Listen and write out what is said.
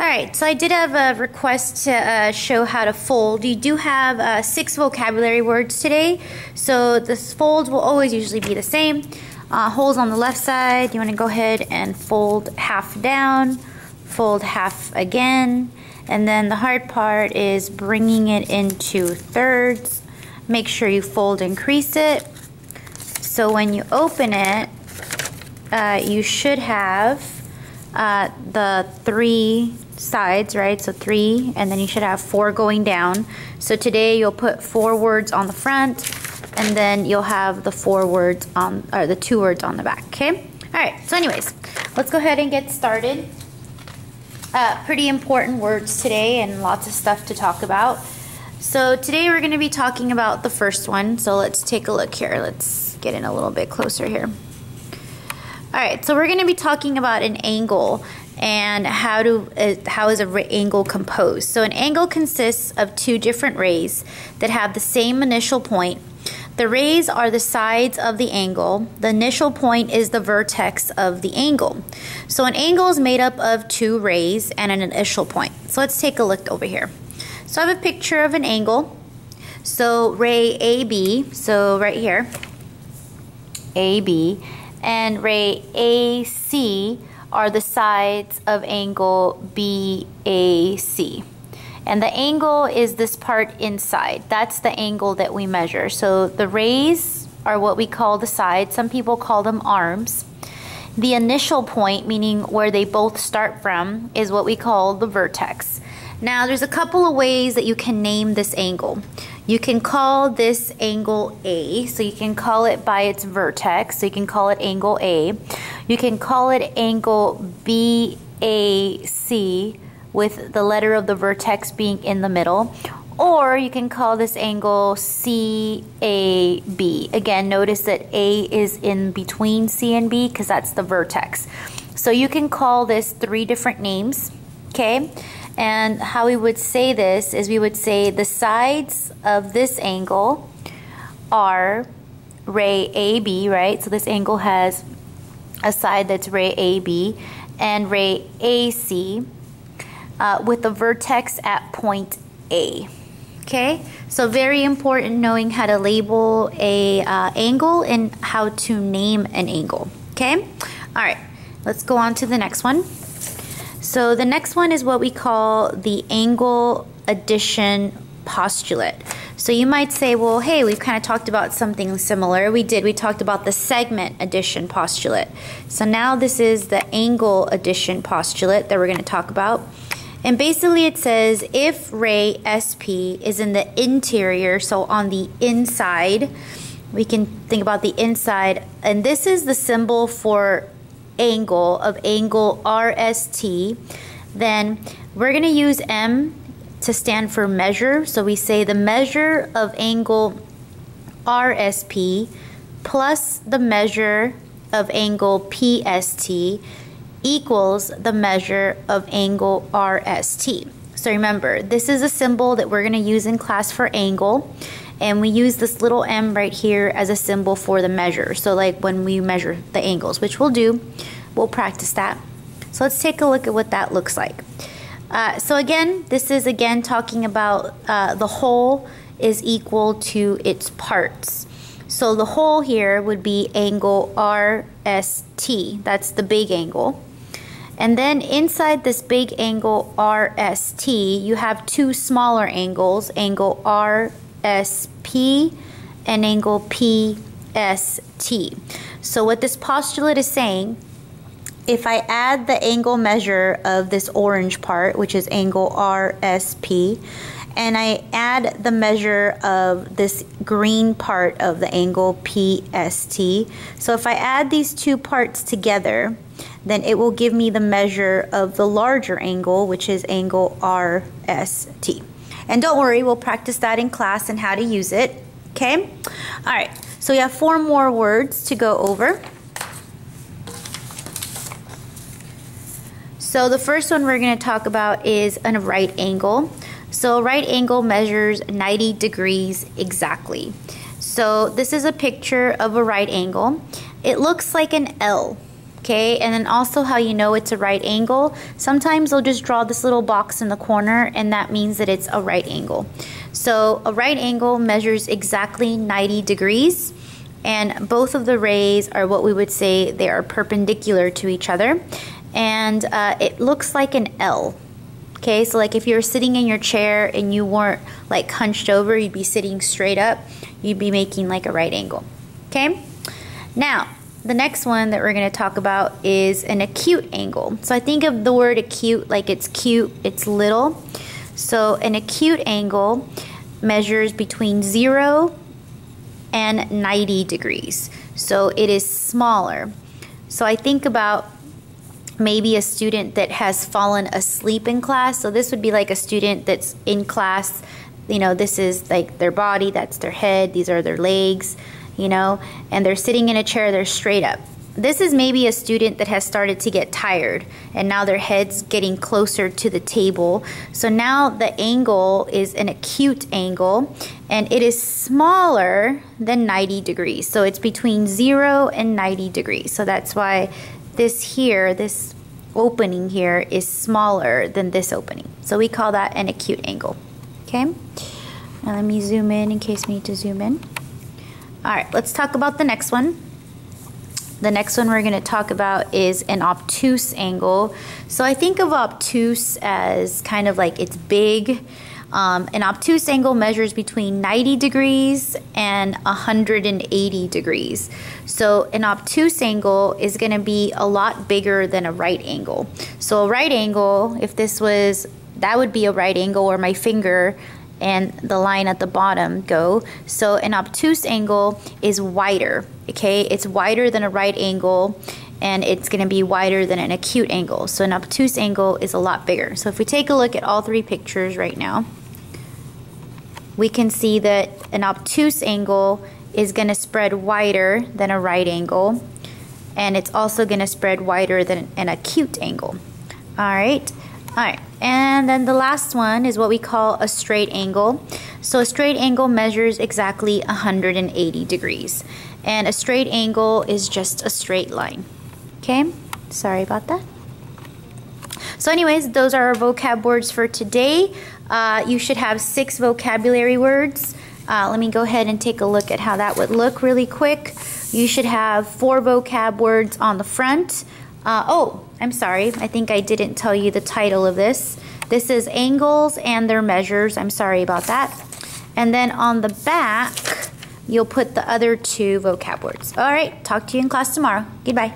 Alright, so I did have a request to show how to fold. You do have 6 vocabulary words today, so the folds will always usually be the same. Holes on the left side, you want to go ahead and fold half down, fold half again, and then the hard part is bringing it into thirds. Make sure you fold and crease it. So when you open it, you should have the 3 sides, right? So 3, and then you should have 4 going down. So today you'll put 4 words on the front, and then you'll have the 4 words on, or the 2 words on the back, okay? All right, so anyways, let's go ahead and get started. Pretty important words today and lots of stuff to talk about. So today we're going to be talking about the first one. So let's take a look here. Let's get in a little bit closer here. Alright, so we're going to be talking about an angle and how is an angle composed. So an angle consists of 2 different rays that have the same initial point. The rays are the sides of the angle. The initial point is the vertex of the angle. So an angle is made up of 2 rays and an initial point. So let's take a look over here. So I have a picture of an angle. So ray AB, so right here, AB, and ray AC are the sides of angle BAC. And the angle is this part inside. That's the angle that we measure. So the rays are what we call the sides. Some people call them arms. The initial point, meaning where they both start from, is what we call the vertex. Now there's a couple of ways that you can name this angle. You can call this angle A, so you can call it by its vertex, so you can call it angle A. You can call it angle BAC with the letter of the vertex being in the middle, or you can call this angle CAB. Again, notice that A is in between C and B because that's the vertex. So you can call this 3 different names, okay? And how we would say this is we would say the sides of this angle are ray AB, right? So this angle has a side that's ray AB and ray AC with the vertex at point A. Okay, so very important knowing how to label a angle and how to name an angle. Okay, all right, let's go on to the next one. So the next one is what we call the angle addition postulate. So you might say, well, hey, we've kind of talked about something similar. We did. We talked about the segment addition postulate. So now this is the angle addition postulate that we're going to talk about. And basically it says if ray SP is in the interior, so on the inside, we can think about the inside, and this is the symbol for angle of angle RST, then we're going to use M to stand for measure. So we say the measure of angle RSP plus the measure of angle PST equals the measure of angle RST. So remember, this is a symbol that we're going to use in class for angle, and we use this little m right here as a symbol for the measure. So like when we measure the angles, which we'll do, we'll practice that. So let's take a look at what that looks like. So again, this is again talking about the whole is equal to its parts. So the whole here would be angle RST. That's the big angle. And then inside this big angle RST, you have 2 smaller angles, angle RSP and angle PST. So what this postulate is saying, if I add the angle measure of this orange part, which is angle RSP, and I add the measure of this green part of the angle PST, so if I add these 2 parts together, then it will give me the measure of the larger angle, which is angle RST. And don't worry, we'll practice that in class and how to use it, okay? All right, so we have 4 more words to go over. So the first one we're going to talk about is a right angle. So a right angle measures 90 degrees exactly. So this is a picture of a right angle. It looks like an L. Okay, and then also how you know it's a right angle. Sometimes they'll just draw this little box in the corner, and that means that it's a right angle. So a right angle measures exactly 90 degrees, and both of the rays are what we would say they are perpendicular to each other, and it looks like an L. Okay, so like if you're sitting in your chair and you weren't like hunched over, you'd be sitting straight up, you'd be making like a right angle. Okay, now the next one that we're going to talk about is an acute angle. So I think of the word acute like it's cute, it's little. So an acute angle measures between 0 and 90 degrees. So it is smaller. So I think about maybe a student that has fallen asleep in class. So this would be like a student that's in class, you know, this is like their body, that's their head, these are their legs, you know, and they're sitting in a chair, they're straight up. This is maybe a student that has started to get tired and now their head's getting closer to the table. So now the angle is an acute angle and it is smaller than 90 degrees. So it's between 0 and 90 degrees. So that's why this here, this opening here is smaller than this opening. So we call that an acute angle. Okay, now let me zoom in case we need to zoom in. All right, let's talk about the next one. The next one we're going to talk about is an obtuse angle. So I think of obtuse as kind of like it's big. An obtuse angle measures between 90 degrees and 180 degrees. So an obtuse angle is going to be a lot bigger than a right angle. So a right angle, if this was, that would be a right angle where my finger and the line at the bottom go. So an obtuse angle is wider, okay? It's wider than a right angle, and it's gonna be wider than an acute angle. So an obtuse angle is a lot bigger. So if we take a look at all three pictures right now, we can see that an obtuse angle is gonna spread wider than a right angle, and it's also gonna spread wider than an acute angle. All right. And then the last one is what we call a straight angle. So a straight angle measures exactly 180 degrees. And a straight angle is just a straight line. Okay, sorry about that. So anyways, those are our vocab words for today. You should have 6 vocabulary words. Let me go ahead and take a look at how that would look really quick. You should have 4 vocab words on the front. Oh, I'm sorry. I think I didn't tell you the title of this. This is angles and their measures. I'm sorry about that. And then on the back, you'll put the other 2 vocab words. All right, talk to you in class tomorrow. Goodbye.